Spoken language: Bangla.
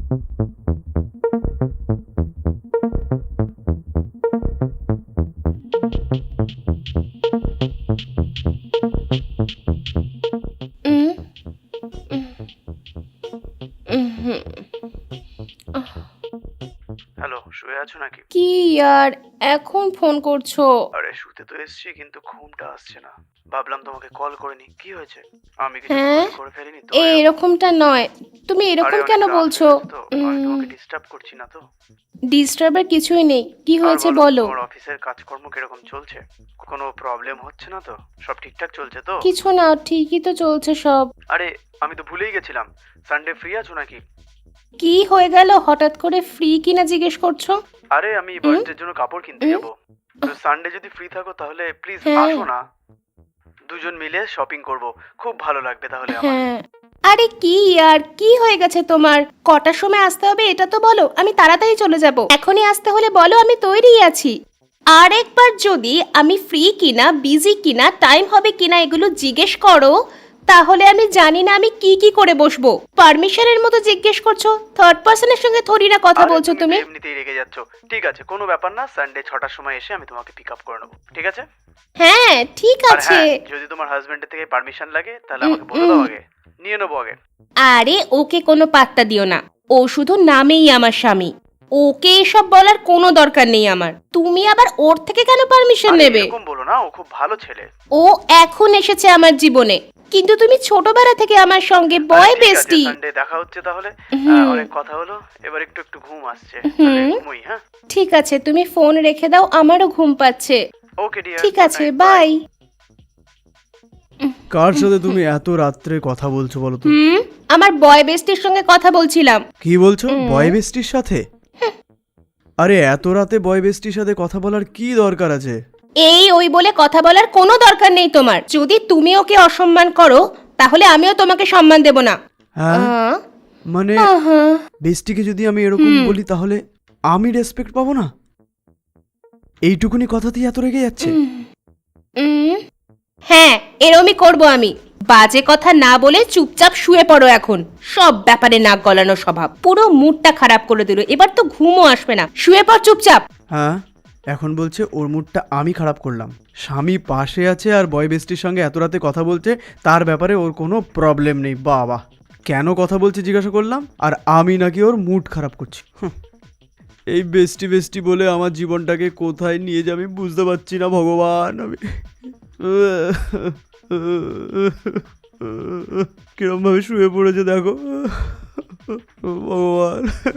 উম, উম, হুম। হ্যালো, শুয়ে আছো নাকি? কি আর এখন ফোন করছো? আরে শুতে তো এসেছি, কিন্তু ঘুমটা আসছে না। ভাবলাম তোমাকে কল করে নি। কি হয়েছে? আমি কিছু হ্যাঁ, ভুল করে ফেলিনি তো এরকম? এরকমটা নয়। তুমি আরে এরকম অনেক কেন রাত বলছো? হয়ে গেছে তো। আমি তোমাকে ডিস্টার্ব করছি না তো? ডিস্টার্বের কিছুই নেই। কি আর হয়েছে বলো, বলো? তোমার অফিসের কাজকর্ম কিরকম চলছে? কোনো প্রবলেম হচ্ছে না তো? সব ঠিকঠাক চলছে তো? কিছু না, ঠিকই তো চলছে সব। আরে আমি তো ভুলেই গেছিলাম, সানডে ফ্রি আছো নাকি? কি হয়ে গেল হঠাৎ করে ফ্রি কিনা জিজ্ঞেস করছো? আরে আমি উম, বার্থডের জন্য কাপড় কিনতে উম, যাব। তো সানডে যদি ফ্রি থাকো তাহলে প্লিজ হ্যাঁ, আসো না। দুজন মিলে শপিং করব। খুব ভালো লাগবে তাহলে আমার। হ্যাঁ। আরে কি আর কি হয়ে গেছে তোমার? কটার সময় আসতে হবে এটা তো বলো, আমি তাড়াতাড়ি চলে যাব। এখনই আসতে হলে বলো, আমি তৈরিই আছি। আরেকবার যদি আমি ফ্রি কিনা, বিজি কিনা, টাইম হবে কিনা এগুলো জিজ্ঞেস করো, তাহলে আমি জানি না আমি কি কি করে বসবো। পারমিশনের মতো জিজ্ঞেস করছো, থার্ড পার্সনের সঙ্গে থোড়ি না কথা আরে বলছো তুমি তো তুমি। এমনিতেই রেগে যাচ্ছ। ঠিক আছে, কোনো ব্যাপার না, সানডে 6টার সময় এসে আমি তোমাকে পিক আপ করে নেবো, ঠিক আছে? হ্যাঁ, ঠিক আর আছে। হ্যাঁ, যদি তোমার হাজবেন্ডের থেকে পারমিশন লাগে তাহলে উম, আমাকে বলে দাও উম। আগে। নিয়ে নেবো আগে। আরে ওকে কোনো পাত্তা দিও না। ও শুধু নামেই আমার স্বামী। ওকে এসব বলার কোনো দরকার নেই আমার। তুমি আবার ওর থেকে কেন পারমিশন আরে নেবে? এরকম বলো না, ও খুব ভালো ছেলে। ও এখন এসেছে আমার জীবনে, কিন্তু তুমি ছোটবেলা থেকে আমার সঙ্গে আরে বয় ঠিক আছে, বেস্টি। সানডে দেখা হচ্ছে তাহলে। হুম, অনেক কথা হলো, এবার একটু একটু ঘুম আসছে, তাহলে হুম। ঘুমোই, হ্যাঁ? ঠিক আছে, তুমি ফোন রেখে দাও, আমারও ঘুম পাচ্ছে। ওকে ডিয়ার, ঠিক গুড আছে, নাইট, বাই। বাই। কার সাথে তুমি এত রাত্রে কথা বলছো বলো তো? হুম, আমার বয় বেস্টির সঙ্গে কথা বলছিলাম। কি বলছো, বয় বেস্টির সাথে? আরে এত রাতে বয় বেস্টির সাথে কথা বলার কি দরকার আছে? এই ওই বলে কথা বলার কোনো দরকার নেই তোমার। যদি তুমি ওকে অসম্মান করো, তাহলে আমিও তোমাকে সম্মান দেব না। হ্যাঁ, আহ, মানে আহা, বেস্টিকে যদি আমি এরকম বলি তাহলে আমি রেসপেক্ট পাবো না? এইটুকুনি কথাতেই এত রেগে যাচ্ছে? উম, হ্যাঁ, এরমই করবো আমি। বাজে কথা না বলে চুপচাপ শুয়ে পড়ো এখন। সব ব্যাপারে নাক গলানো স্বভাব, পুরো মুডটা খারাপ করে দিল। এবার তো ঘুমও আসবে না। শুয়ে পড় চুপচাপ। হ্যাঁ, এখন বলছে ওর মুডটা আমি খারাপ করলাম। স্বামী পাশে আছে আর বয় বেস্টির সঙ্গে এত রাতে কথা বলছে, তার ব্যাপারে ওর কোনো প্রবলেম নেই। বাবা, কেন কথা বলছে জিজ্ঞাসা করলাম, আর আমি নাকি ওর মুড খারাপ করছি। এই বেস্টি বেস্টি বলে আমার জীবনটাকে কোথায় নিয়ে যাবে বুঝতে পারছি না ভগবান। আমি কিরম ভাবে শুয়ে পড়েছে দেখো ভগবান।